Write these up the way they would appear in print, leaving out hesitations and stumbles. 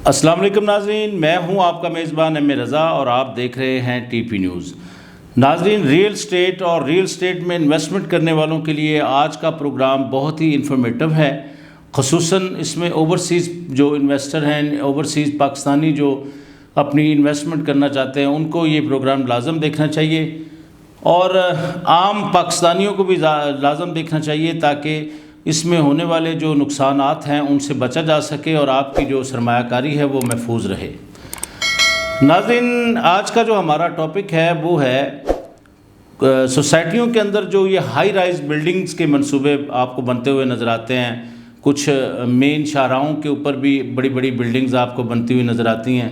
السلام علیکم ناظرین، میں ہوں آپ کا میزبان ایم رضا اور آپ دیکھ رہے ہیں ٹی پی نیوز۔ ناظرین، ریل اسٹیٹ اور ریل اسٹیٹ میں انویسٹمنٹ کرنے والوں کے لیے آج کا پروگرام بہت ہی انفارمیٹو ہے، خصوصاً اس میں اوورسیز جو انویسٹر ہیں، اوورسیز پاکستانی جو اپنی انویسٹمنٹ کرنا چاہتے ہیں، ان کو یہ پروگرام لازم دیکھنا چاہیے اور عام پاکستانیوں کو بھی لازم دیکھنا چاہیے تاکہ اس میں ہونے والے جو نقصانات ہیں ان سے بچا جا سکے اور آپ کی جو سرمایہ کاری ہے وہ محفوظ رہے۔ ناظرین، آج کا جو ہمارا ٹاپک ہے وہ ہے سوسائٹیوں کے اندر جو یہ ہائی رائز بلڈنگز کے منصوبے آپ کو بنتے ہوئے نظر آتے ہیں۔ کچھ مین شاہراہوں کے اوپر بھی بڑی بڑی بلڈنگز آپ کو بنتی ہوئی نظر آتی ہیں،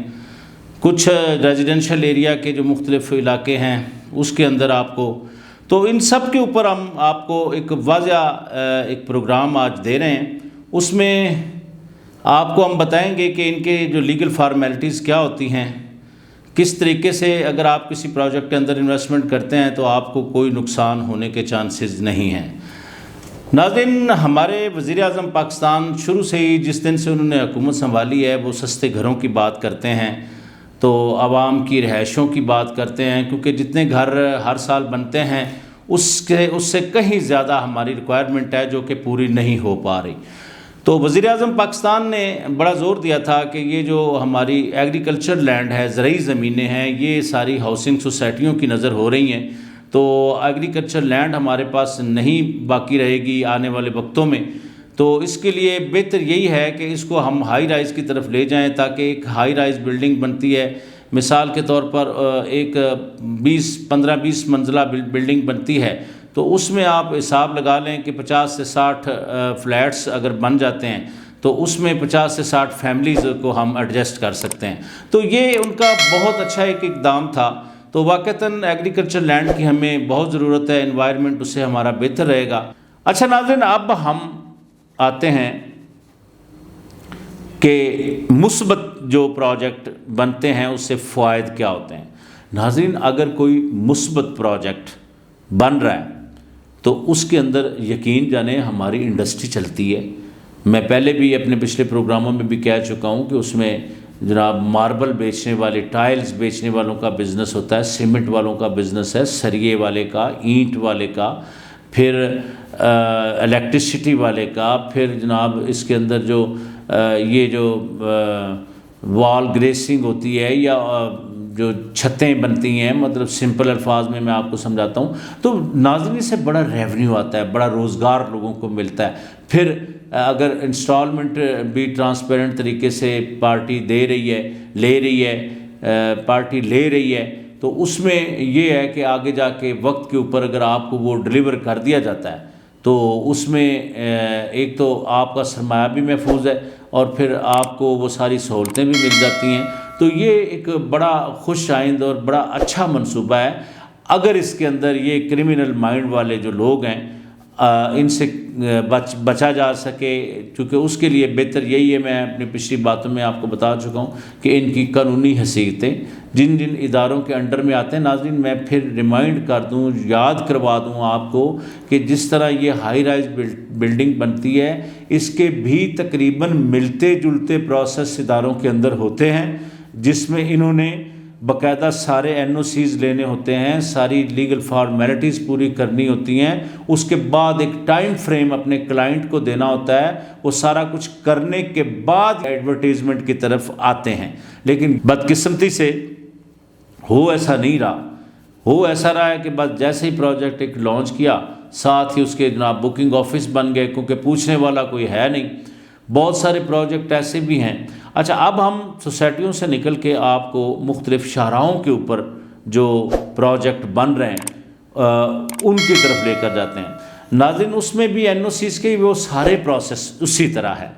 کچھ ریزیڈنشل ایریا کے جو مختلف علاقے ہیں اس کے اندر آپ کو، تو ان سب کے اوپر ہم آپ کو ایک واضح ایک پروگرام آج دے رہے ہیں۔ اس میں آپ کو ہم بتائیں گے کہ ان کے جو لیگل فارمیلٹیز کیا ہوتی ہیں، کس طریقے سے اگر آپ کسی پروجیکٹ کے اندر انویسٹمنٹ کرتے ہیں تو آپ کو کوئی نقصان ہونے کے چانسز نہیں ہیں۔ ناظرین، ہمارے وزیر اعظم پاکستان شروع سے ہی جس دن سے انہوں نے حکومت سنبھالی ہے وہ سستے گھروں کی بات کرتے ہیں، تو عوام کی رہائشوں کی بات کرتے ہیں، کیونکہ جتنے گھر ہر سال بنتے ہیں اس سے کہیں زیادہ ہماری ریکوائرمنٹ ہے جو کہ پوری نہیں ہو پا رہی۔ تو وزیر اعظم پاکستان نے بڑا زور دیا تھا کہ یہ جو ہماری ایگریکلچر لینڈ ہے، زرعی زمینیں ہیں، یہ ساری ہاؤسنگ سوسائٹیوں کی نظر ہو رہی ہیں، تو ایگریکلچر لینڈ ہمارے پاس نہیں باقی رہے گی آنے والے وقتوں میں، تو اس کے لیے بہتر یہی ہے کہ اس کو ہم ہائی رائز کی طرف لے جائیں تاکہ ایک ہائی رائز بلڈنگ بنتی ہے، مثال کے طور پر ایک 15-20 منزلہ بلڈنگ بنتی ہے، تو اس میں آپ حساب لگا لیں کہ 50 سے 60 فلیٹس اگر بن جاتے ہیں تو اس میں 50 سے 60 فیملیز کو ہم ایڈجسٹ کر سکتے ہیں۔ تو یہ ان کا بہت اچھا ایک اقدام تھا۔ تو واقعتاً ایگریکلچر لینڈ کی ہمیں بہت ضرورت ہے، انوائرمنٹ اس سے ہمارا بہتر رہے گا۔ اچھا ناظرین، اب ہم آتے ہیں کہ مثبت جو پروجیکٹ بنتے ہیں اس سے فوائد کیا ہوتے ہیں۔ ناظرین، اگر کوئی مثبت پروجیکٹ بن رہا ہے تو اس کے اندر یقین جانیں ہماری انڈسٹری چلتی ہے۔ میں پہلے بھی اپنے پچھلے پروگراموں میں بھی کہہ چکا ہوں کہ اس میں جناب ماربل بیچنے والے، ٹائلز بیچنے والوں کا بزنس ہوتا ہے، سیمنٹ والوں کا بزنس ہے، سریے والے کا، اینٹ والے کا، پھر الیکٹریسٹی والے کا، پھر جناب اس کے اندر جو یہ جو وال گریسنگ ہوتی ہے یا جو چھتیں بنتی ہیں، مطلب سمپل الفاظ میں آپ کو سمجھاتا ہوں، تو ناظرین سے بڑا ریونیو آتا ہے، بڑا روزگار لوگوں کو ملتا ہے۔ پھر اگر انسٹالمنٹ بھی ٹرانسپیرنٹ طریقے سے پارٹی دے رہی ہے، لے رہی ہے، پارٹی لے رہی ہے، تو اس میں یہ ہے کہ آگے جا کے وقت کے اوپر اگر آپ کو وہ ڈلیور کر دیا جاتا ہے تو اس میں ایک تو آپ کا سرمایہ بھی محفوظ ہے اور پھر آپ کو وہ ساری سہولتیں بھی مل جاتی ہیں۔ تو یہ ایک بڑا خوش آئند اور بڑا اچھا منصوبہ ہے۔ اگر اس کے اندر یہ کرمنل مائنڈ والے جو لوگ ہیں ان سے بچا جا سکے، کیونکہ اس کے لیے بہتر یہی ہے، میں اپنی پچھلی باتوں میں آپ کو بتا چکا ہوں کہ ان کی قانونی حیثیتیں جن جن اداروں کے انڈر میں آتے ہیں۔ ناظرین، میں پھر ریمائنڈ کر دوں، یاد کروا دوں آپ کو کہ جس طرح یہ ہائی رائز بلڈنگ بنتی ہے اس کے بھی تقریباً ملتے جلتے پروسیس اداروں کے اندر ہوتے ہیں، جس میں انہوں نے باقاعدہ سارے این او سیز لینے ہوتے ہیں، ساری لیگل فارمیلٹیز پوری کرنی ہوتی ہیں، اس کے بعد ایک ٹائم فریم اپنے کلائنٹ کو دینا ہوتا ہے، وہ سارا کچھ کرنے کے بعد ایڈورٹیزمنٹ کی طرف آتے ہیں۔ لیکن بدقسمتی سے ایسا نہیں رہا، ایسا رہا ہے کہ بس جیسے ہی پروجیکٹ ایک لانچ کیا ساتھ ہی اس کے جناب بکنگ آفس بن گئے، کیونکہ پوچھنے والا کوئی ہے نہیں۔ بہت سارے پروجیکٹ ایسے بھی ہیں۔ اچھا، اب ہم سوسائٹیوں سے نکل کے آپ کو مختلف شاہراہوں کے اوپر جو پروجیکٹ بن رہے ہیں ان کی طرف لے کر جاتے ہیں۔ ناظرین، اس میں بھی این او سیز کے وہ سارے پروسیس اسی طرح ہے،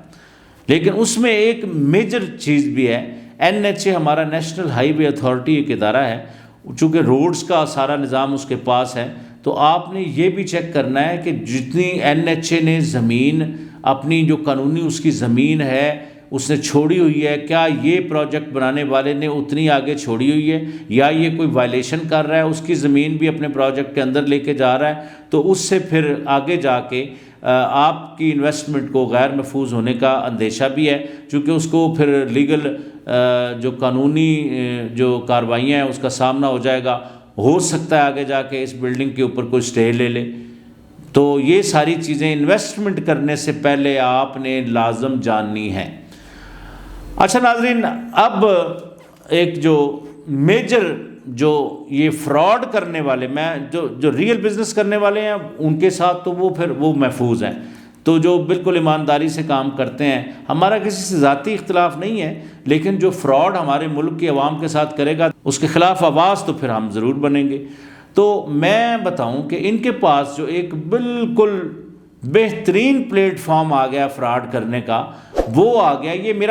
لیکن اس میں ایک میجر چیز بھی ہے۔ این ایچ اے ہمارا نیشنل ہائی وے اتھارٹی ایک ادارہ ہے، چونکہ روڈز کا سارا نظام اس کے پاس ہے، تو آپ نے یہ بھی چیک کرنا ہے کہ جتنی این ایچ اے نے زمین اپنی جو قانونی اس کی زمین ہے اس نے چھوڑی ہوئی ہے، کیا یہ پروجیکٹ بنانے والے نے اتنی آگے چھوڑی ہوئی ہے یا یہ کوئی وائلیشن کر رہا ہے، اس کی زمین بھی اپنے پروجیکٹ کے اندر لے کے جا رہا ہے، تو اس سے پھر آگے جا کے آپ کی انویسٹمنٹ کو غیر محفوظ ہونے کا اندیشہ بھی ہے، چونکہ اس کو پھر لیگل جو قانونی جو کارروائیاں ہیں اس کا سامنا ہو جائے گا، ہو سکتا ہے آگے جا کے اس بلڈنگ کے اوپر کوئی اسٹے لے لے۔ تو یہ ساری چیزیں انویسٹمنٹ کرنے سے پہلے آپ نے لازم جاننی ہیں۔ اچھا ناظرین، اب ایک جو میجر جو یہ فراڈ کرنے والے، میں جو ریئل بزنس کرنے والے ہیں ان کے ساتھ تو وہ محفوظ ہیں، تو جو بالکل ایمانداری سے کام کرتے ہیں، ہمارا کسی سے ذاتی اختلاف نہیں ہے، لیکن جو فراڈ ہمارے ملک کی عوام کے ساتھ کرے گا اس کے خلاف آواز تو پھر ہم ضرور بنیں گے۔ تو میں بتاؤں کہ ان کے پاس جو ایک بالکل بہترین پلیٹ فارم آ گیا فراڈ کرنے کا، وہ آ گیا، یہ میں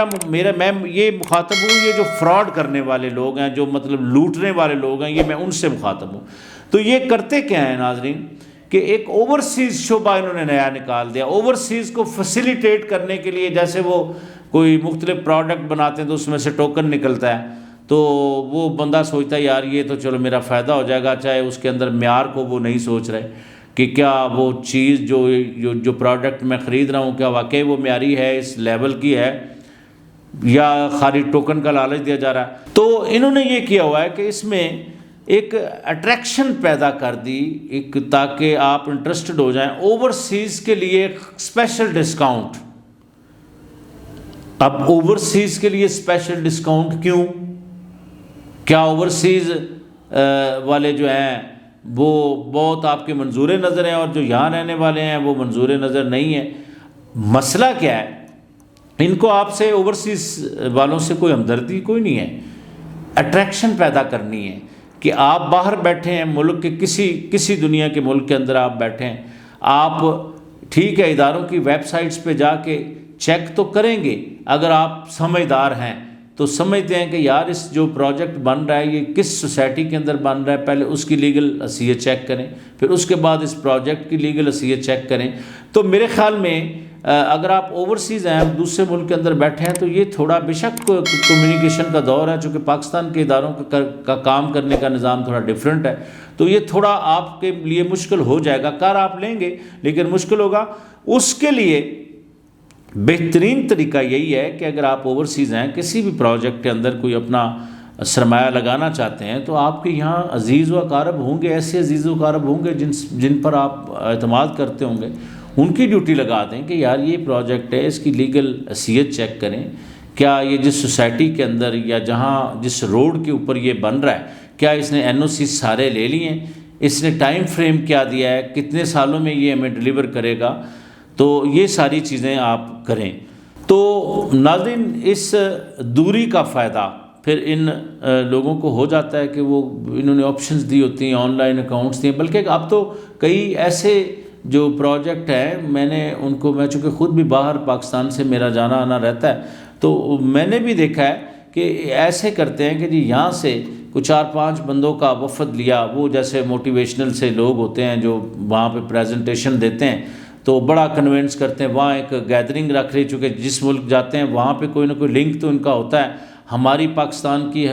یہ مخاطب ہوں، یہ جو فراڈ کرنے والے لوگ ہیں، جو مطلب لوٹنے والے لوگ ہیں، یہ میں ان سے مخاطب ہوں۔ تو یہ کرتے کیا ہیں ناظرین کہ ایک اوورسیز شعبہ انہوں نے نیا نکال دیا، اوورسیز کو فیسیلیٹیٹ کرنے کے لیے، جیسے وہ کوئی مختلف پروڈکٹ بناتے ہیں تو اس میں سے ٹوکن نکلتا ہے، تو وہ بندہ سوچتا ہے یار یہ تو چلو میرا فائدہ ہو جائے گا، چاہے اس کے اندر معیار کو وہ نہیں سوچ رہے کہ کیا وہ چیز جو پروڈکٹ میں خرید رہا ہوں کیا واقعی وہ معیاری ہے، اس لیول کی ہے، یا خالی ٹوکن کا لالچ دیا جا رہا ہے۔ تو انہوں نے یہ کیا ہوا ہے کہ اس میں ایک اٹریکشن پیدا کر دی، ایک تاکہ آپ انٹرسٹڈ ہو جائیں، اوورسیز کے لیے ایک اسپیشل ڈسکاؤنٹ۔ اب اوورسیز کے لیے اسپیشل ڈسکاؤنٹ کیوں؟ کیا اوورسیز والے جو ہیں وہ بہت آپ کے منظور نظر ہیں اور جو یہاں رہنے والے ہیں وہ منظور نظر نہیں ہیں؟ مسئلہ کیا ہے؟ ان کو آپ سے اوورسیز والوں سے کوئی ہمدردی کوئی نہیں ہے، اٹریکشن پیدا کرنی ہے کہ آپ باہر بیٹھے ہیں ملک کے کسی دنیا کے ملک کے اندر آپ بیٹھے ہیں، آپ ٹھیک ہے اداروں کی ویب سائٹس پہ جا کے چیک تو کریں گے، اگر آپ سمجھدار ہیں تو سمجھتے ہیں کہ یار اس جو پروجیکٹ بن رہا ہے یہ کس سوسائٹی کے اندر بن رہا ہے، پہلے اس کی لیگل حیثیت چیک کریں، پھر اس کے بعد اس پروجیکٹ کی لیگل حیثیت چیک کریں۔ تو میرے خیال میں اگر آپ اوورسیز ہیں، دوسرے ملک کے اندر بیٹھے ہیں، تو یہ تھوڑا بے شک کمیونیکیشن کا دور ہے، چونکہ پاکستان کے اداروں کا کام کرنے کا نظام تھوڑا ڈیفرنٹ ہے، تو یہ تھوڑا آپ کے لیے مشکل ہو جائے گا، کار آپ لیں گے لیکن مشکل ہوگا۔ اس کے لیے بہترین طریقہ یہی ہے کہ اگر آپ اوورسیز ہیں، کسی بھی پروجیکٹ کے اندر کوئی اپنا سرمایہ لگانا چاہتے ہیں، تو آپ کے یہاں عزیز و اقارب ہوں گے، ایسے عزیز و اقارب ہوں گے جن پر آپ اعتماد کرتے ہوں گے، ان کی ڈیوٹی لگا دیں کہ یار یہ پروجیکٹ ہے، اس کی لیگل حیثیت چیک کریں، کیا یہ جس سوسائٹی کے اندر یا جس روڈ کے اوپر یہ بن رہا ہے، کیا اس نے NOC سارے لے لیے ہیں، اس نے ٹائم فریم کیا دیا ہے، کتنے سالوں میں یہ ہمیں ڈیلیور کرے گا، تو یہ ساری چیزیں آپ کریں۔ تو ناظرین، اس دوری کا فائدہ پھر ان لوگوں کو ہو جاتا ہے کہ وہ انہوں نے آپشنز دی ہوتی ہیں، آن لائن اکاؤنٹس دیے، بلکہ اب تو کئی ایسے جو پروجیکٹ ہیں، میں چونکہ خود بھی باہر پاکستان سے میرا جانا آنا رہتا ہے، تو میں نے بھی دیکھا ہے کہ ایسے کرتے ہیں کہ جی یہاں سے کچھ 4-5 بندوں کا وفد لیا، وہ جیسے موٹیویشنل سے لوگ ہوتے ہیں جو وہاں پہ پریزنٹیشن دیتے ہیں، تو بڑا کنونس کرتے ہیں، وہاں ایک گیدرنگ رکھ رہی، چونکہ جس ملک جاتے ہیں وہاں پہ کوئی نہ کوئی لنک تو ان کا ہوتا ہے۔ ہماری پاکستان کی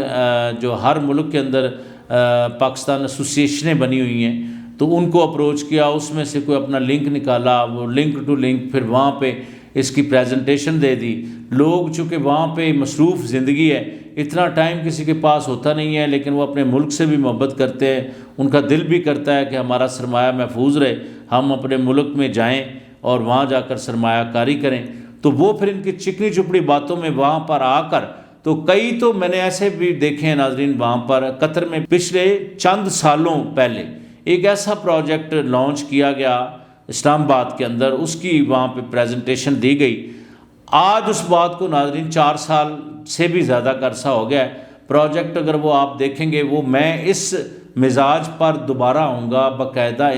جو ہر ملک کے اندر پاکستان ایسوسیشنیں بنی ہوئی ہیں، تو ان کو اپروچ کیا، اس میں سے کوئی اپنا لنک نکالا، وہ لنک ٹو لنک پھر وہاں پہ اس کی پریزنٹیشن دے دی۔ لوگ چونکہ وہاں پہ مصروف زندگی ہے، اتنا ٹائم کسی کے پاس ہوتا نہیں ہے، لیکن وہ اپنے ملک سے بھی محبت کرتے ہیں، ان کا دل بھی کرتا ہے کہ ہمارا سرمایہ محفوظ رہے، ہم اپنے ملک میں جائیں اور وہاں جا کر سرمایہ کاری کریں۔ تو وہ پھر ان کی چکنی چپڑی باتوں میں وہاں پر آ کر، تو کئی تو میں نے ایسے بھی دیکھے ہیں ناظرین، وہاں پر قطر میں پچھلے چند سالوں پہلے ایک ایسا پروجیکٹ لانچ کیا گیا اسلام آباد کے اندر، اس کی وہاں پہ پریزنٹیشن دی گئی۔ آج اس بات کو ناظرین 4 سال سے بھی زیادہ کا عرصہ ہو گیا ہے، پروجیکٹ اگر وہ آپ دیکھیں گے، وہ میں اس مزاج پر دوبارہ آؤں گا باقاعدہ،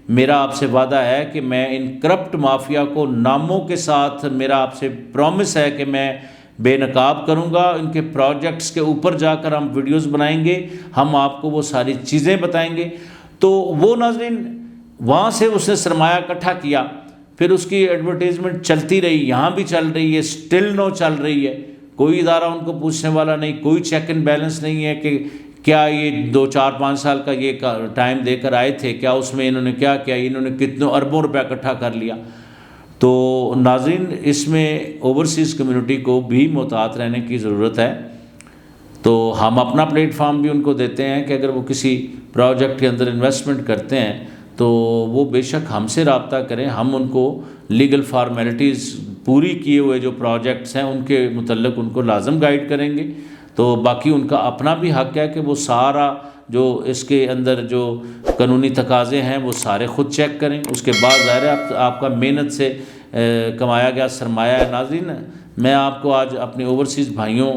میرا آپ سے وعدہ ہے کہ میں ان کرپٹ مافیا کو ناموں کے ساتھ، میرا آپ سے پرومس ہے کہ میں بے نقاب کروں گا، ان کے پروجیکٹس کے اوپر جا کر ہم ویڈیوز بنائیں گے، ہم آپ کو وہ ساری چیزیں بتائیں گے۔ تو وہ ناظرین وہاں سے اس نے سرمایہ اکٹھا کیا، پھر اس کی ایڈورٹیزمنٹ چلتی رہی، یہاں بھی چل رہی ہے، سٹل نو چل رہی ہے، کوئی ادارہ ان کو پوچھنے والا نہیں، کوئی چیک اینڈ بیلنس نہیں ہے کہ کیا یہ 2 4 5 سال کا یہ ٹائم دے کر آئے تھے، کیا اس میں انہوں نے کیا کیا، انہوں نے کتنے اربوں روپے اکٹھا کر لیا۔ تو ناظرین اس میں اوورسیز کمیونٹی کو بھی محتاط رہنے کی ضرورت ہے۔ تو ہم اپنا پلیٹ فارم بھی ان کو دیتے ہیں کہ اگر وہ کسی پروجیکٹ کے اندر انویسٹمنٹ کرتے ہیں تو وہ بے شک ہم سے رابطہ کریں، ہم ان کو لیگل فارمیلٹیز پوری کیے ہوئے جو پروجیکٹس ہیں ان کے متعلق ان کو لازم گائیڈ کریں گے۔ تو باقی ان کا اپنا بھی حق ہے کہ وہ سارا جو اس کے اندر جو قانونی تقاضے ہیں وہ سارے خود چیک کریں، اس کے بعد ظاہر ہے آپ کا محنت سے کمایا گیا سرمایہ ہے۔ ناظرین میں آپ کو آج اپنے اوورسیز بھائیوں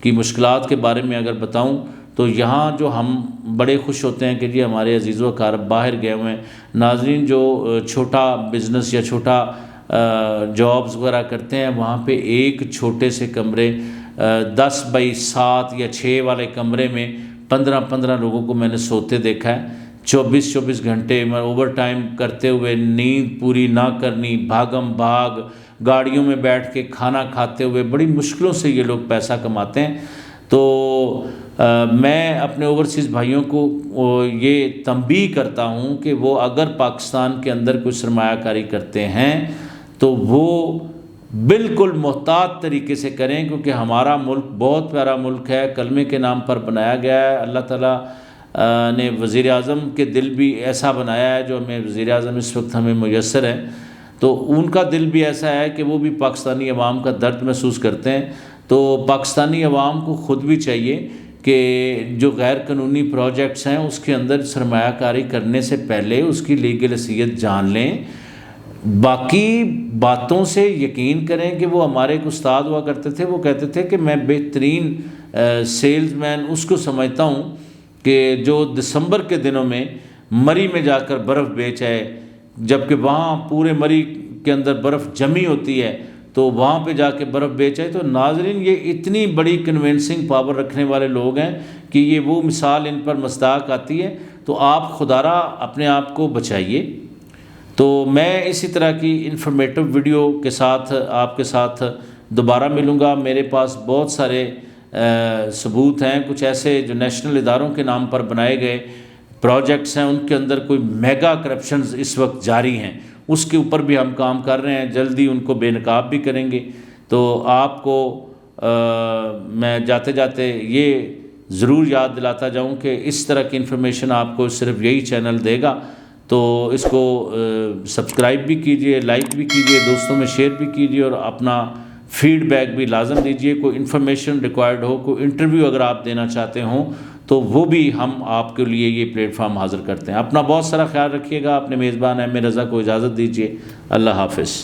کی مشکلات کے بارے میں اگر بتاؤں تو یہاں جو ہم بڑے خوش ہوتے ہیں کہ جی ہمارے عزیز و اقارب باہر گئے ہوئے ہیں۔ ناظرین جو چھوٹا بزنس یا چھوٹا جابز وغیرہ کرتے ہیں وہاں پہ ایک چھوٹے سے کمرے 10 بائی 7 یا 6 والے کمرے میں 15 لوگوں کو میں نے سوتے دیکھا ہے، 24 گھنٹے میں اوور ٹائم کرتے ہوئے، نیند پوری نہ کرنی، بھاگم بھاگ، گاڑیوں میں بیٹھ کے کھانا کھاتے ہوئے بڑی مشکلوں سے یہ لوگ پیسہ کماتے ہیں۔ تو میں اپنے اوورسیز بھائیوں کو یہ تنبیہ کرتا ہوں کہ وہ اگر پاکستان کے اندر کوئی سرمایہ کاری کرتے ہیں تو وہ بالکل محتاط طریقے سے کریں، کیونکہ ہمارا ملک بہت پیارا ملک ہے، کلمے کے نام پر بنایا گیا ہے۔ اللہ تعالیٰ نے وزیر اعظم کے دل بھی ایسا بنایا ہے، جو ہمیں وزیر اعظم اس وقت ہمیں میسر ہے، تو ان کا دل بھی ایسا ہے کہ وہ بھی پاکستانی عوام کا درد محسوس کرتے ہیں۔ تو پاکستانی عوام کو خود بھی چاہیے کہ جو غیر قانونی پروجیکٹس ہیں اس کے اندر سرمایہ کاری کرنے سے پہلے اس کی لیگل حیثیت جان لیں، باقی باتوں سے یقین کریں۔ کہ وہ ہمارے ایک استاد ہوا کرتے تھے، وہ کہتے تھے کہ میں بہترین سیلز مین اس کو سمجھتا ہوں کہ جو دسمبر کے دنوں میں مری میں جا کر برف بیچ آئے، جبکہ وہاں پورے مری کے اندر برف جمی ہوتی ہے تو وہاں پہ جا کے برف بیچ آئے۔ تو ناظرین یہ اتنی بڑی کنونسنگ پاور رکھنے والے لوگ ہیں کہ یہ وہ مثال ان پر مصداق آتی ہے۔ تو آپ خدا را اپنے آپ کو بچائیے۔ تو میں اسی طرح کی انفارمیٹو ویڈیو کے ساتھ آپ کے ساتھ دوبارہ ملوں گا۔ میرے پاس بہت سارے ثبوت ہیں، کچھ ایسے جو نیشنل اداروں کے نام پر بنائے گئے پروجیکٹس ہیں ان کے اندر کوئی میگا کرپشنز اس وقت جاری ہیں، اس کے اوپر بھی ہم کام کر رہے ہیں، جلدی ان کو بے نقاب بھی کریں گے۔ تو آپ کو میں جاتے جاتے یہ ضرور یاد دلاتا جاؤں کہ اس طرح کی انفارمیشن آپ کو صرف یہی چینل دے گا، تو اس کو سبسکرائب بھی کیجئے، لائک بھی کیجئے، دوستوں میں شیئر بھی کیجئے، اور اپنا فیڈ بیک بھی لازم دیجئے۔ کوئی انفارمیشن ریکوائرڈ ہو، کوئی انٹرویو اگر آپ دینا چاہتے ہوں تو وہ بھی ہم آپ کے لیے یہ پلیٹ فارم حاضر کرتے ہیں۔ اپنا بہت سارا خیال رکھیے گا۔ اپنے میزبان احمد رضا کو اجازت دیجئے۔ اللہ حافظ۔